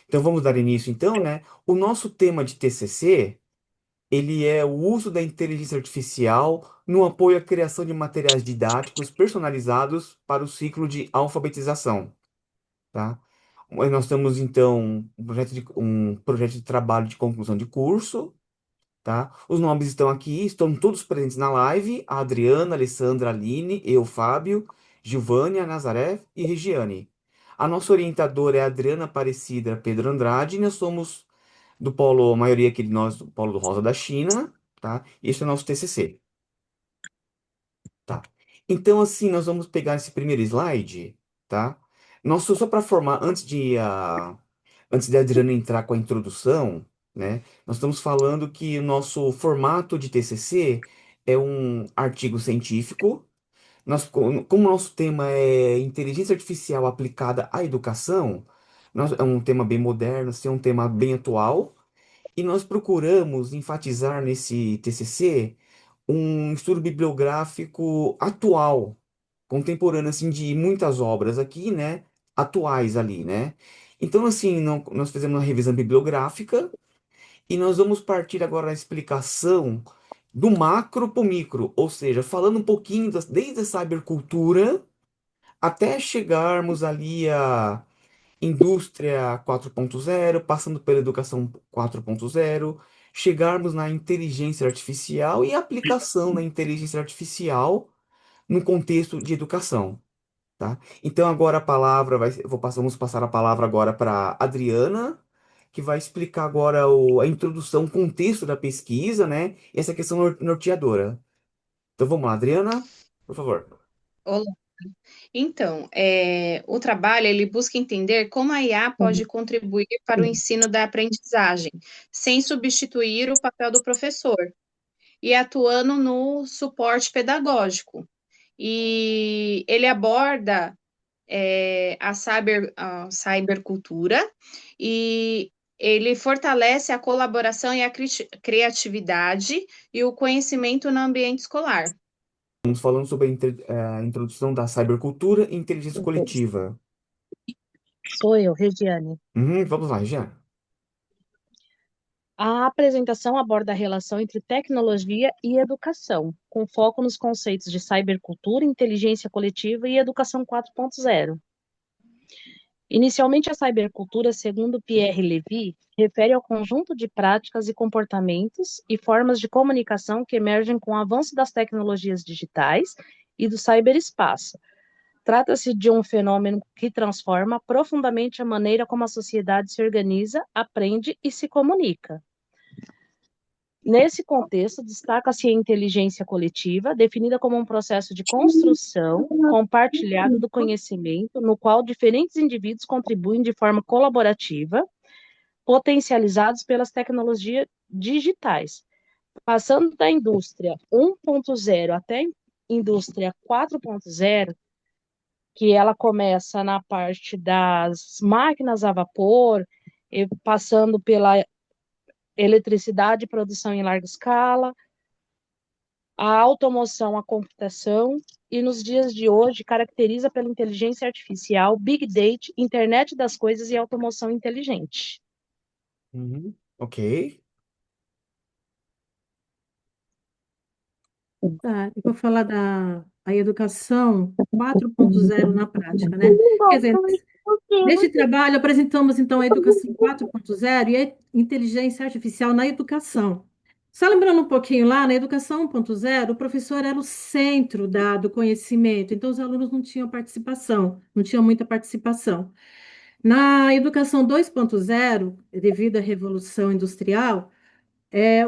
Então vamos dar início então, né? O nosso tema de TCC, ele é o uso da inteligência artificial no apoio à criação de materiais didáticos personalizados para o ciclo de alfabetização, tá? Nós temos então um projeto de trabalho de conclusão de curso, tá? Os nomes estão aqui, estão todos presentes na live: a Adriana, a Alessandra, a Aline, eu, Fábio, Gilvânia, Nazaré e Regiane. A nossa orientadora é a Adriana Aparecida Pedro Andrade, e nós somos do polo, a maioria aqui de nós, do polo do Rosa da China, tá? E este é o nosso TCC, tá? Então, assim, nós vamos pegar esse primeiro slide, tá? Nosso, só para formar, antes de a Adriana entrar com a introdução, né? Nós estamos falando que o nosso formato de TCC é um artigo científico. Como o nosso tema é inteligência artificial aplicada à educação, é um tema bem moderno, assim, é um tema bem atual. E nós procuramos enfatizar nesse TCC um estudo bibliográfico atual, contemporâneo, assim, de muitas obras aqui, né? Atuais ali, né? Então, assim, nós fizemos uma revisão bibliográfica e nós vamos partir agora da explicação do macro para o micro, ou seja, falando um pouquinho desde a cybercultura até chegarmos ali a indústria 4.0, passando pela educação 4.0, chegarmos na inteligência artificial e aplicação da inteligência artificial no contexto de educação, tá? Então agora a palavra vamos passar a palavra agora para Adriana, que vai explicar agora a introdução, o contexto da pesquisa, né? E essa questão norteadora. Então vamos lá, Adriana, por favor. Olá. Então, o trabalho ele busca entender como a IA pode contribuir para o ensino da aprendizagem, sem substituir o papel do professor, e atuando no suporte pedagógico. E ele aborda a cybercultura e ele fortalece a colaboração e a criatividade e o conhecimento no ambiente escolar. Estamos falando sobre a introdução da cybercultura e inteligência coletiva. Sou eu, Regiane. Vamos lá, já. A apresentação aborda a relação entre tecnologia e educação, com foco nos conceitos de cybercultura, inteligência coletiva e educação 4.0. Inicialmente, a cybercultura, segundo Pierre Levy, refere ao conjunto de práticas e comportamentos e formas de comunicação que emergem com o avanço das tecnologias digitais e do ciberespaço. Trata-se de um fenômeno que transforma profundamente a maneira como a sociedade se organiza, aprende e se comunica. Nesse contexto, destaca-se a inteligência coletiva, definida como um processo de construção compartilhado do conhecimento, no qual diferentes indivíduos contribuem de forma colaborativa, potencializados pelas tecnologias digitais. Passando da indústria 1.0 até a indústria 4.0, que ela começa na parte das máquinas a vapor, passando pela eletricidade, produção em larga escala, a automoção, a computação, e nos dias de hoje caracteriza pela inteligência artificial, Big Data, internet das coisas e automoção inteligente. Ok. Tá, eu vou falar da a educação 4.0 na prática, né? Quer dizer, neste trabalho apresentamos então a educação 4.0 e a inteligência artificial na educação. Só lembrando um pouquinho lá, na educação 1.0, o professor era o centro do conhecimento, então os alunos não tinham participação, não tinham muita participação. Na educação 2.0, devido à revolução industrial,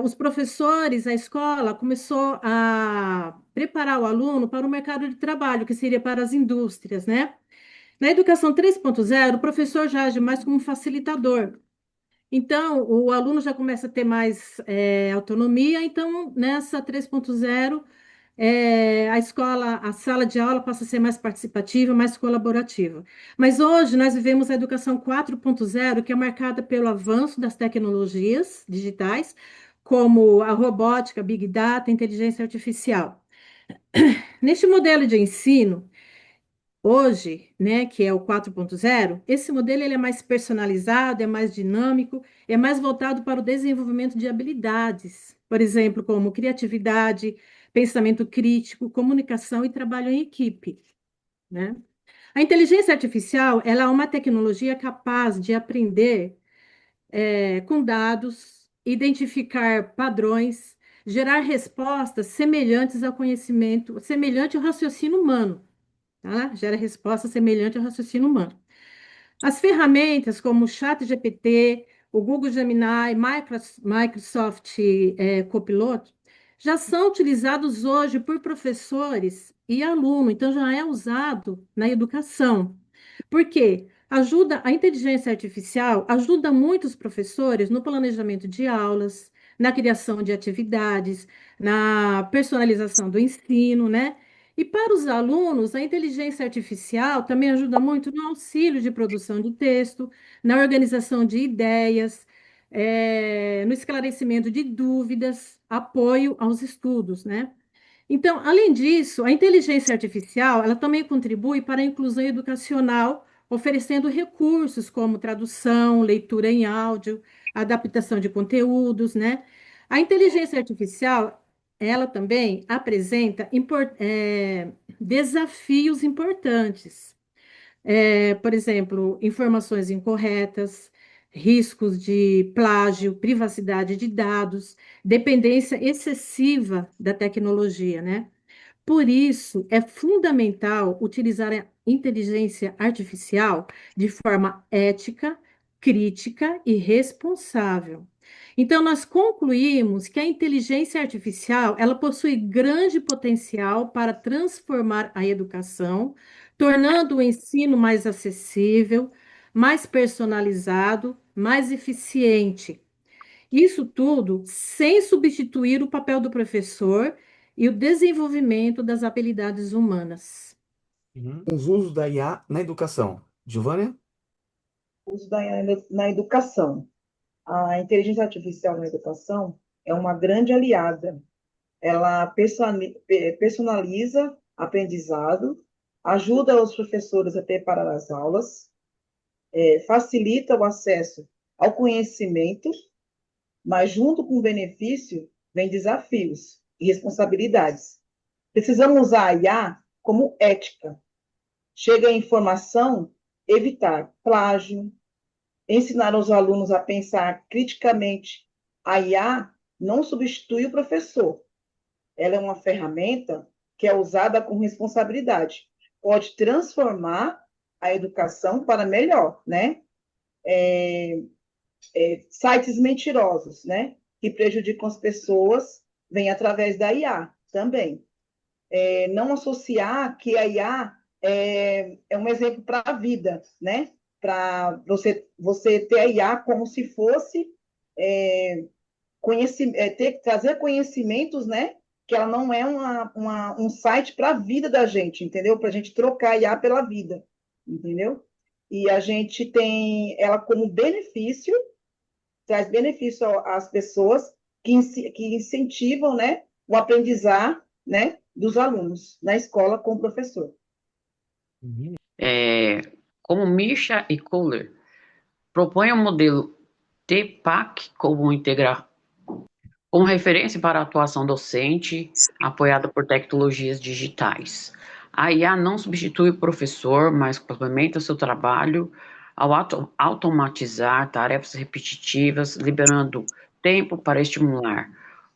os professores, a escola começou a preparar o aluno para o mercado de trabalho, que seria para as indústrias, né? Na educação 3.0, o professor já age mais como um facilitador. Então, o aluno já começa a ter mais autonomia. Então, nessa 3.0, a escola, a sala de aula passa a ser mais participativa, mais colaborativa. Mas hoje nós vivemos a educação 4.0, que é marcada pelo avanço das tecnologias digitais, como a robótica, Big Data, inteligência artificial. Neste modelo de ensino, Hoje, né, que é o 4.0, esse modelo ele é mais personalizado, é mais dinâmico, é mais voltado para o desenvolvimento de habilidades, por exemplo, como criatividade, pensamento crítico, comunicação e trabalho em equipe, né? A inteligência artificial, ela é uma tecnologia capaz de aprender com dados, identificar padrões, gerar respostas semelhantes ao conhecimento, semelhante ao raciocínio humano, tá? Gera resposta semelhante ao raciocínio humano. As ferramentas como o ChatGPT, o Google Gemini, Microsoft Copilot, já são utilizados hoje por professores e alunos, então já é usado na educação. Por quê? A inteligência artificial ajuda muitos professores no planejamento de aulas, na criação de atividades, na personalização do ensino, né? E para os alunos, a inteligência artificial também ajuda muito no auxílio de produção de texto, na organização de ideias, no esclarecimento de dúvidas, apoio aos estudos, né? Então, além disso, a inteligência artificial, ela também contribui para a inclusão educacional, oferecendo recursos como tradução, leitura em áudio, adaptação de conteúdos, né? A inteligência artificial, ela também apresenta desafios importantes. Por exemplo, informações incorretas, riscos de plágio, privacidade de dados, dependência excessiva da tecnologia, né? Por isso, é fundamental utilizar a inteligência artificial de forma ética, crítica e responsável. Então, nós concluímos que a inteligência artificial, ela possui grande potencial para transformar a educação, tornando o ensino mais acessível, mais personalizado, mais eficiente. Isso tudo sem substituir o papel do professor e o desenvolvimento das habilidades humanas. Os usos da IA na educação. Giovânia? Uso da IA na educação. A inteligência artificial na educação é uma grande aliada. Ela personaliza aprendizado, ajuda os professores a preparar as aulas, facilita o acesso ao conhecimento, mas junto com o benefício vem desafios e responsabilidades. Precisamos usar a IA como ética. Chega a informação, evitar plágio, ensinar os alunos a pensar criticamente. A IA não substitui o professor. Ela é uma ferramenta que é usada com responsabilidade. Pode transformar a educação para melhor, né? Sites mentirosos, né? Que prejudicam as pessoas, vêm através da IA também. Não associar que a IA é um exemplo para a vida, né? Para você ter a IA como se fosse trazer conhecimentos, né? Que ela não é um site para a vida da gente, entendeu? Para a gente trocar a IA pela vida, entendeu? E a gente tem ela como benefício, traz benefício às pessoas que incentivam, né? O aprendizar, né? Dos alunos na escola com o professor. Como Misha e Kohler propõe o modelo TPAC como referência para a atuação docente apoiada por tecnologias digitais. A IA não substitui o professor, mas complementa seu trabalho ao automatizar tarefas repetitivas, liberando tempo para estimular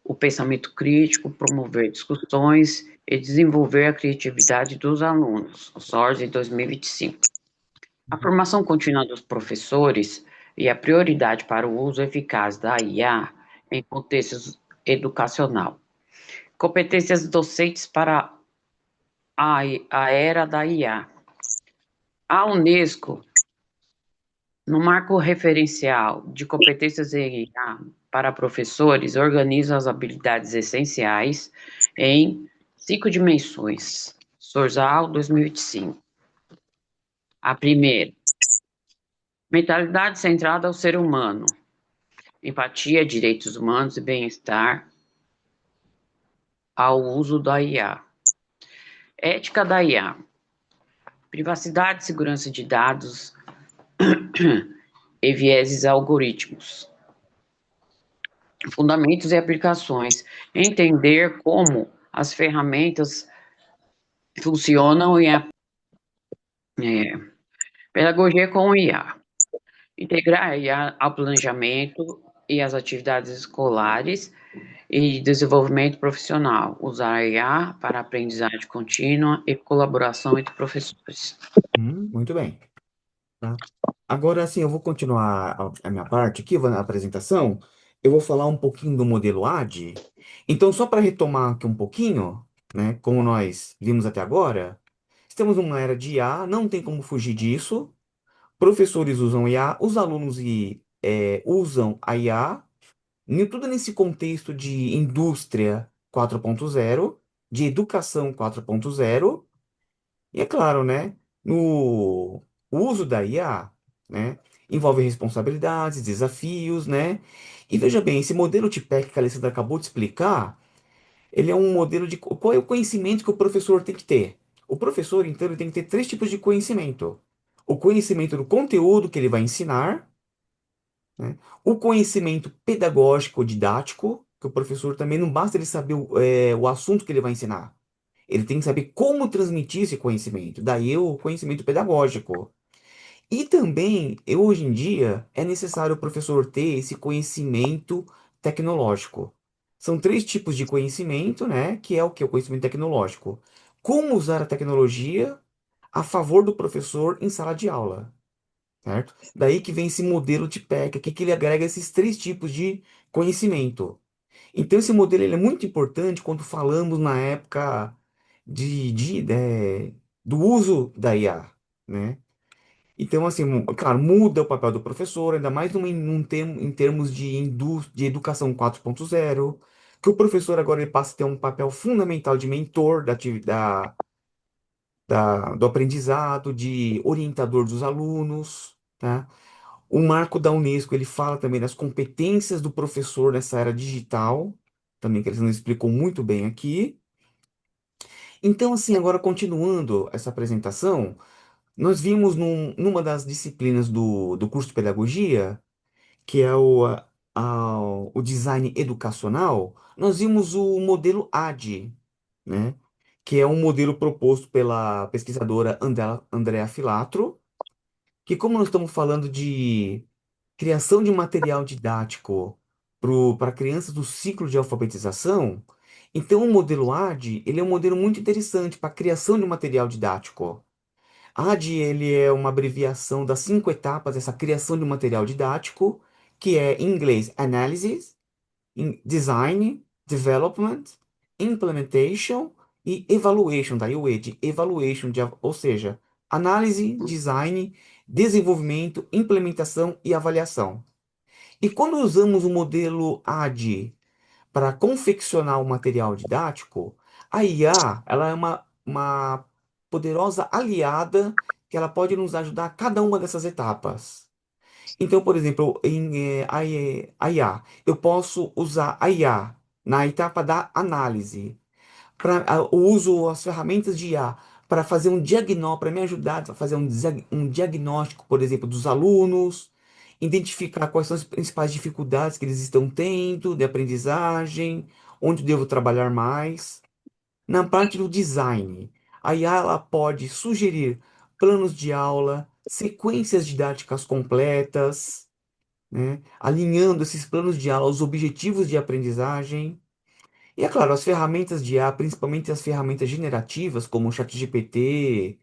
o pensamento crítico, promover discussões e desenvolver a criatividade dos alunos. SORS em 2025. A formação contínua dos professores e a prioridade para o uso eficaz da IA em contextos educacional. Competências docentes para a era da IA. A Unesco, no marco referencial de competências em IA para professores, organiza as habilidades essenciais em 5 dimensões. Sorzal, 2025. A primeira, mentalidade centrada ao ser humano, empatia, direitos humanos e bem-estar ao uso da IA. Ética da IA. privacidade e segurança de dados e vieses algoritmos, fundamentos e aplicações, entender como as ferramentas funcionam e a pedagogia com o IA, integrar a IA ao planejamento e às atividades escolares e desenvolvimento profissional, usar a IA para aprendizagem contínua e colaboração entre professores. Muito bem. Tá? Agora, assim, eu vou continuar a minha parte aqui, na apresentação. Eu vou falar um pouquinho do modelo AD. Então, só para retomar aqui um pouquinho, né, como nós vimos até agora, estamos numa era de IA, não tem como fugir disso. Professores usam IA, os alunos usam a IA, tudo nesse contexto de indústria 4.0, de educação 4.0. E é claro, né? No o uso da IA, né? Envolve responsabilidades, desafios, né? E veja bem, esse modelo TPEC que a Alessandra acabou de explicar, ele é um modelo de qual é o conhecimento que o professor tem que ter. O professor, então, ele tem que ter três tipos de conhecimento. O conhecimento do conteúdo que ele vai ensinar, né? O conhecimento pedagógico, didático, que o professor também não basta ele saber o assunto que ele vai ensinar. Ele tem que saber como transmitir esse conhecimento. Daí o conhecimento pedagógico. E também, hoje em dia, é necessário o professor ter esse conhecimento tecnológico. São três tipos de conhecimento, né? Que é o que? O conhecimento tecnológico. Como usar a tecnologia a favor do professor em sala de aula, certo? Daí que vem esse modelo de PEC, aqui que ele agrega esses três tipos de conhecimento. Então, esse modelo ele é muito importante quando falamos na época do uso da IA, né? Então, assim, claro, muda o papel do professor, ainda mais em termos de educação 4.0, que o professor agora ele passa a ter um papel fundamental de mentor do aprendizado, de orientador dos alunos, tá? O marco da Unesco, ele fala também das competências do professor nessa era digital, também que eles nos explicou muito bem aqui. Então, assim, agora continuando essa apresentação, nós vimos numa das disciplinas do curso de pedagogia, que é o design educacional, nós vimos o modelo AD, né? Que é um modelo proposto pela pesquisadora Andrea Filatro, que como nós estamos falando de criação de material didático para crianças do ciclo de alfabetização, então o modelo AD, ele é um modelo muito interessante para a criação de material didático. AD, ele é uma abreviação das 5 etapas dessa criação de material didático, que é em inglês Analysis, Design, Development, Implementation e Evaluation, daí o E de Evaluation, ou seja, análise, design, desenvolvimento, implementação e avaliação. E quando usamos o modelo AD para confeccionar o material didático, a IA, ela é uma poderosa aliada que ela pode nos ajudar a cada uma dessas etapas. Então, por exemplo, a IA, eu posso usar a IA na etapa da análise, eu uso as ferramentas de IA para fazer um diagnóstico, para me ajudar a fazer um diagnóstico, por exemplo, dos alunos, identificar quais são as principais dificuldades que eles estão tendo de aprendizagem, onde devo trabalhar mais. Na parte do design, a IA ela pode sugerir planos de aula, sequências didáticas completas, né, alinhando esses planos de aula aos objetivos de aprendizagem. E é claro, as ferramentas de IA, principalmente as ferramentas generativas, como o ChatGPT,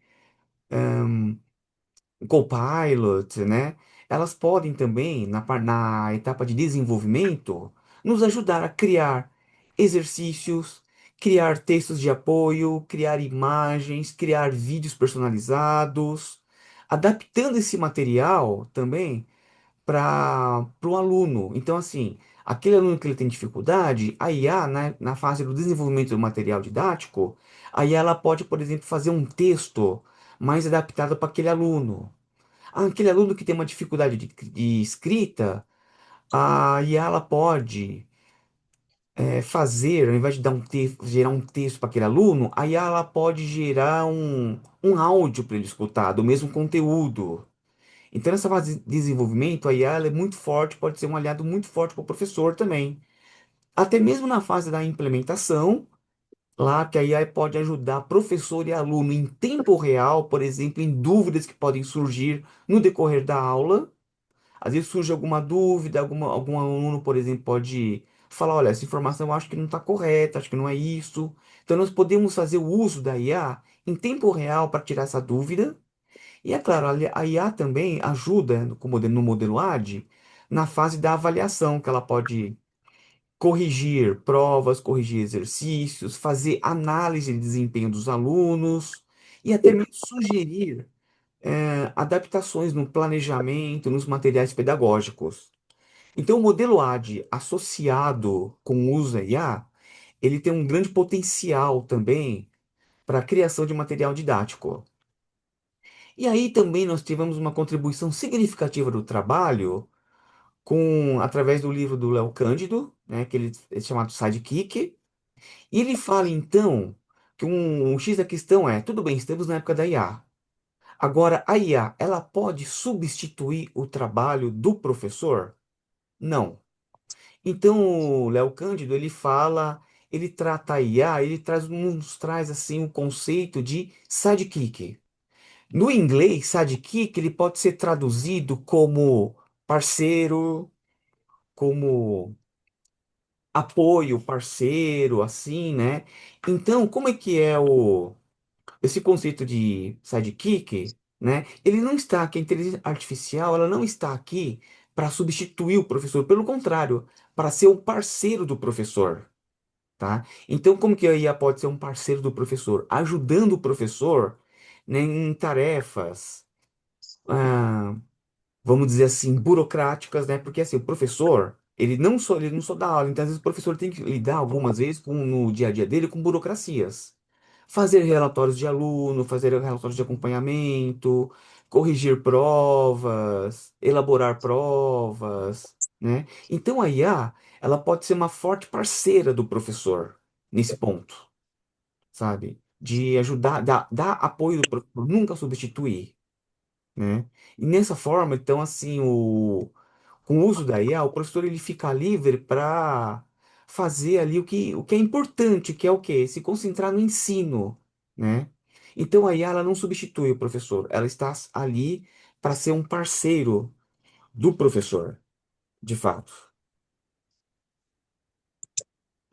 o Copilot, né? Elas podem também, na etapa de desenvolvimento, nos ajudar a criar exercícios, criar textos de apoio, criar imagens, criar vídeos personalizados, adaptando esse material também para o aluno. Então, assim, aquele aluno que ele tem dificuldade, a IA, na fase do desenvolvimento do material didático, a IA ela pode, por exemplo, fazer um texto mais adaptado para aquele aluno. Aquele aluno que tem uma dificuldade de escrita, a IA ela pode fazer, ao invés de dar gerar um texto para aquele aluno, a IA ela pode gerar um áudio para ele escutar, do mesmo conteúdo. Então, nessa fase de desenvolvimento, a IA ela é muito forte, pode ser um aliado muito forte para o professor também. Até mesmo na fase da implementação, lá que a IA pode ajudar professor e aluno em tempo real, por exemplo, em dúvidas que podem surgir no decorrer da aula. Às vezes surge alguma dúvida, algum aluno, por exemplo, pode falar, olha, essa informação eu acho que não está correta, acho que não é isso. Então, nós podemos fazer o uso da IA em tempo real para tirar essa dúvida. E é claro, a IA também ajuda no modelo AD na fase da avaliação, que ela pode corrigir provas, corrigir exercícios, fazer análise de desempenho dos alunos e até mesmo sugerir adaptações no planejamento, nos materiais pedagógicos. Então, o modelo AD associado com o uso da IA, ele tem um grande potencial também para a criação de material didático. E aí também nós tivemos uma contribuição significativa do trabalho através do livro do Léo Cândido, né, que ele é chamado Sidekick, e ele fala então que um X da questão é, tudo bem, estamos na época da IA. Agora, a IA, ela pode substituir o trabalho do professor? Não. Então, o Léo Cândido, ele trata a IA, nos traz assim o conceito de sidekick. No inglês, sidekick, ele pode ser traduzido como parceiro, como apoio, parceiro, assim, né? Então, como é que é esse conceito de sidekick, né? Ele não está aqui, a inteligência artificial, ela não está aqui para substituir o professor, pelo contrário, para ser o parceiro do professor, tá? Então, como que a IA pode ser um parceiro do professor? Ajudando o professor, né, em tarefas, ah, vamos dizer assim, burocráticas, né? Porque assim, o professor, ele não só dá aula, então às vezes o professor tem que lidar algumas vezes no dia a dia dele com burocracias. Fazer relatórios de aluno, fazer relatórios de acompanhamento, corrigir provas, elaborar provas, né? Então a IA, ela pode ser uma forte parceira do professor nesse ponto, sabe? De ajudar, dar apoio do professor, nunca substituir, né? E nessa forma, então, assim, com o uso da IA, o professor ele fica livre para fazer ali o que é importante, que é o quê? Se concentrar no ensino, né? Então, a IA ela não substitui o professor, ela está ali para ser um parceiro do professor, de fato.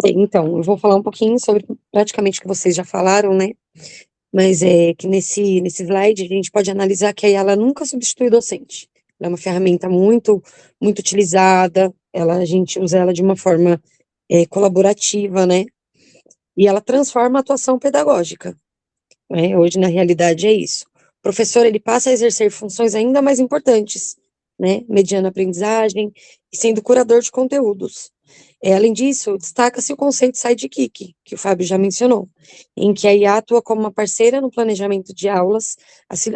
Então, eu vou falar um pouquinho sobre praticamente o que vocês já falaram, né? Mas é que nesse slide a gente pode analisar que a ela nunca substitui o docente. Ela é uma ferramenta muito utilizada, a gente usa ela de uma forma colaborativa, né? E ela transforma a atuação pedagógica, né? Hoje, na realidade, é isso. O professor, ele passa a exercer funções ainda mais importantes, né? Mediando a aprendizagem e sendo curador de conteúdos. Além disso, destaca-se o conceito sidekick, que o Fábio já mencionou, em que a IA atua como uma parceira no planejamento de aulas,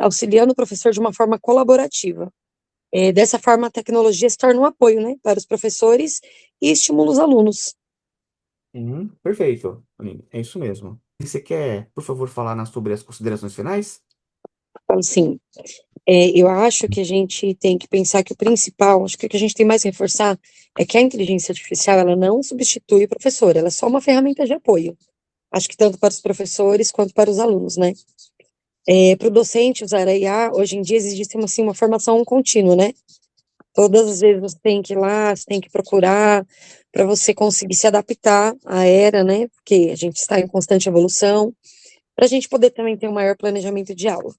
auxiliando o professor de uma forma colaborativa. Dessa forma, a tecnologia se torna um apoio, né, para os professores e estimula os alunos. Perfeito, Aline, é isso mesmo. Você quer, por favor, falar sobre as considerações finais? Falo assim, eu acho que a gente tem que pensar que o principal, acho que o que a gente tem mais que reforçar é que a inteligência artificial, ela não substitui o professor, ela é só uma ferramenta de apoio. Acho que tanto para os professores quanto para os alunos, né? Para o docente usar a IA, hoje em dia existe assim, uma formação contínua, né? Todas as vezes você tem que ir lá, você tem que procurar para você conseguir se adaptar à era, né? Porque a gente está em constante evolução, para a gente poder também ter um maior planejamento de aula.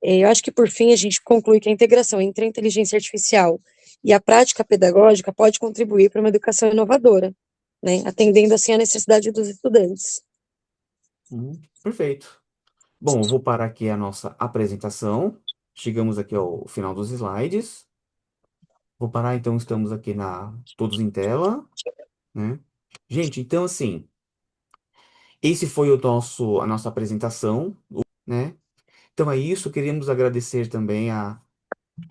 Eu acho que, por fim, a gente conclui que a integração entre a inteligência artificial e a prática pedagógica pode contribuir para uma educação inovadora, né? Atendendo, assim, à necessidade dos estudantes. Perfeito. Bom, eu vou parar aqui a nossa apresentação. Chegamos aqui ao final dos slides. Vou parar, então, estamos aqui todos em tela, né? Gente, então, assim, esse foi a nossa apresentação, né? Então é isso, queríamos agradecer também a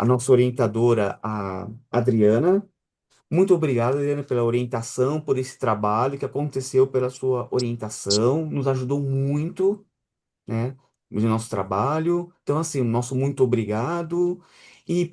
nossa orientadora, a Adriana, Muito obrigado, Eliana, pela orientação, por esse trabalho que aconteceu, pela sua orientação, nos ajudou muito, né, no nosso trabalho. Então, assim, nosso muito obrigado. E,